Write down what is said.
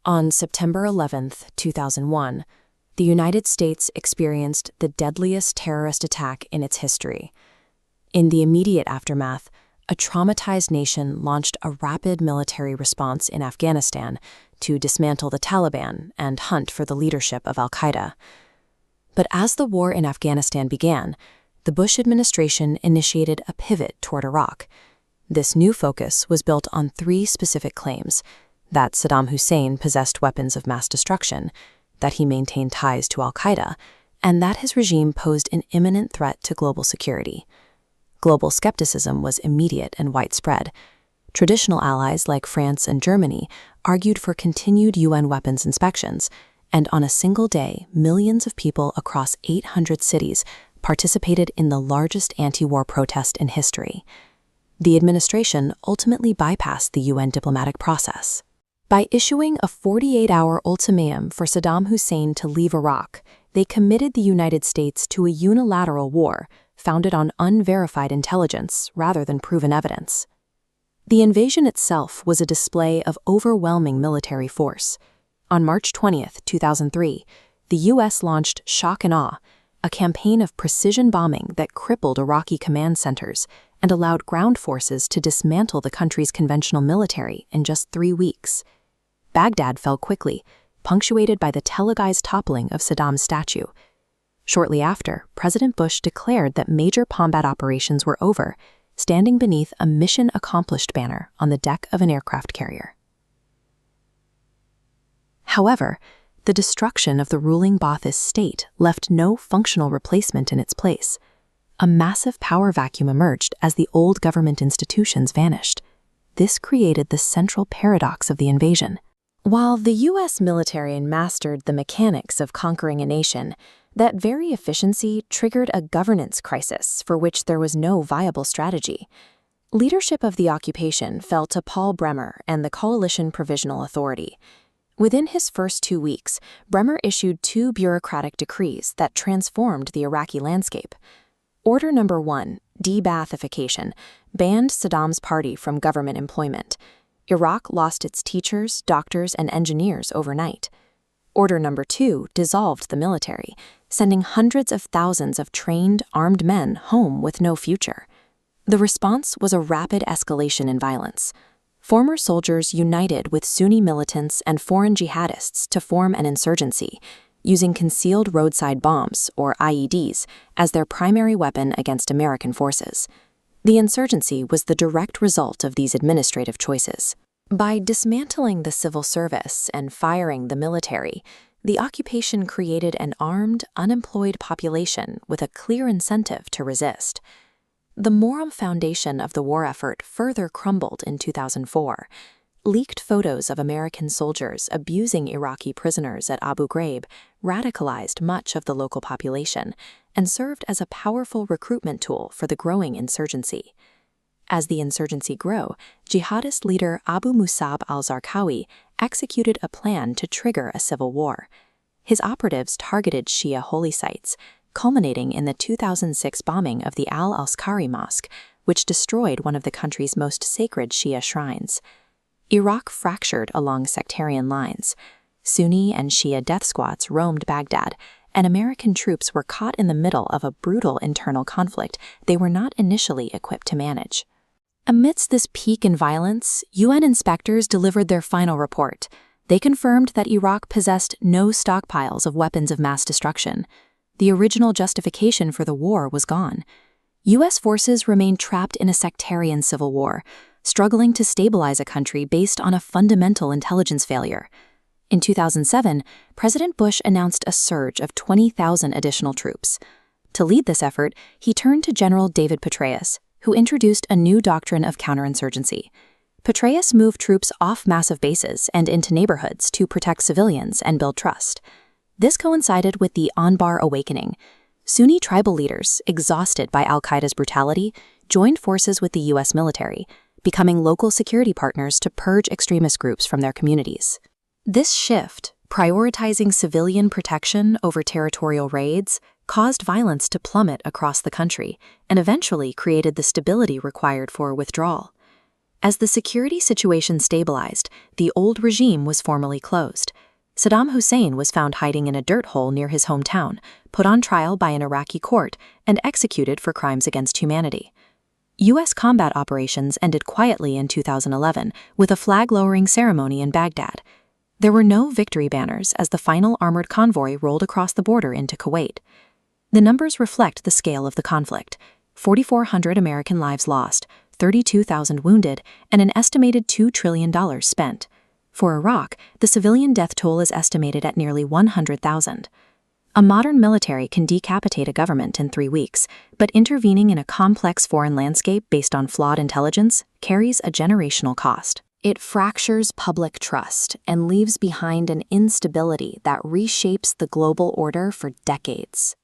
On September 11, 2001, the United States experienced the deadliest terrorist attack in its history. In the immediate aftermath, a traumatized nation launched a rapid military response in Afghanistan to dismantle the Taliban and hunt for the leadership of al-Qaeda. But as the war in Afghanistan began, the Bush administration initiated a pivot toward Iraq. This new focus was built on three specific claims: that Saddam Hussein possessed weapons of mass destruction, that he maintained ties to al-Qaeda, and that his regime posed an imminent threat to global security. Global skepticism was immediate and widespread. Traditional allies like France and Germany argued for continued UN weapons inspections, and on a single day, millions of people across 800 cities participated in the largest anti-war protest in history. The administration ultimately bypassed the UN diplomatic process. By issuing a 48-hour ultimatum for Saddam Hussein to leave Iraq, they committed the United States to a unilateral war founded on unverified intelligence rather than proven evidence. The invasion itself was a display of overwhelming military force. On March 20, 2003, the U.S. launched Shock and Awe, a campaign of precision bombing that crippled Iraqi command centers and allowed ground forces to dismantle the country's conventional military in just 3 weeks. Baghdad fell quickly, punctuated by the televised toppling of Saddam's statue. Shortly after, President Bush declared that major combat operations were over, standing beneath a Mission Accomplished banner on the deck of an aircraft carrier. However, the destruction of the ruling Ba'athist state left no functional replacement in its place. A massive power vacuum emerged as the old government institutions vanished. This created the central paradox of the invasion. While the U.S. military mastered the mechanics of conquering a nation, that very efficiency triggered a governance crisis for which there was no viable strategy. Leadership of the occupation fell to Paul Bremer and the Coalition Provisional Authority. Within his first 2 weeks, Bremer issued 2 bureaucratic decrees that transformed the Iraqi landscape. Order number 1, de-Baathification, banned Saddam's party from government employment. Iraq lost its teachers, doctors, and engineers overnight. Order number 2 dissolved the military, sending hundreds of thousands of trained, armed men home with no future. The response was a rapid escalation in violence. Former soldiers united with Sunni militants and foreign jihadists to form an insurgency, using concealed roadside bombs, or IEDs, as their primary weapon against American forces. The insurgency was the direct result of these administrative choices. By dismantling the civil service and firing the military, the occupation created an armed, unemployed population with a clear incentive to resist. The moral foundation of the war effort further crumbled in 2004. Leaked photos of American soldiers abusing Iraqi prisoners at Abu Ghraib radicalized much of the local population and served as a powerful recruitment tool for the growing insurgency. As the insurgency grew, jihadist leader Abu Musab al-Zarqawi executed a plan to trigger a civil war. His operatives targeted Shia holy sites, culminating in the 2006 bombing of the Al-Askari Mosque, which destroyed one of the country's most sacred Shia shrines. Iraq fractured along sectarian lines. Sunni and Shia death squads roamed Baghdad, and American troops were caught in the middle of a brutal internal conflict they were not initially equipped to manage. Amidst this peak in violence, UN inspectors delivered their final report. They confirmed that Iraq possessed no stockpiles of weapons of mass destruction. The original justification for the war was gone. U.S. forces remained trapped in a sectarian civil war, struggling to stabilize a country based on a fundamental intelligence failure. In 2007, President Bush announced a surge of 20,000 additional troops. To lead this effort, he turned to General David Petraeus, who introduced a new doctrine of counterinsurgency. Petraeus moved troops off massive bases and into neighborhoods to protect civilians and build trust. This coincided with the Anbar awakening. Sunni tribal leaders, exhausted by al-Qaeda's brutality, joined forces with the U.S. military, becoming local security partners to purge extremist groups from their communities. This shift, prioritizing civilian protection over territorial raids, caused violence to plummet across the country and eventually created the stability required for withdrawal. As the security situation stabilized, the old regime was formally closed. Saddam Hussein was found hiding in a dirt hole near his hometown, put on trial by an Iraqi court, and executed for crimes against humanity. U.S. combat operations ended quietly in 2011 with a flag-lowering ceremony in Baghdad. There were no victory banners as the final armored convoy rolled across the border into Kuwait. The numbers reflect the scale of the conflict: 4,400 American lives lost, 32,000 wounded, and an estimated $2 trillion spent. For Iraq, the civilian death toll is estimated at nearly 100,000. A modern military can decapitate a government in 3 weeks, but intervening in a complex foreign landscape based on flawed intelligence carries a generational cost. It fractures public trust and leaves behind an instability that reshapes the global order for decades.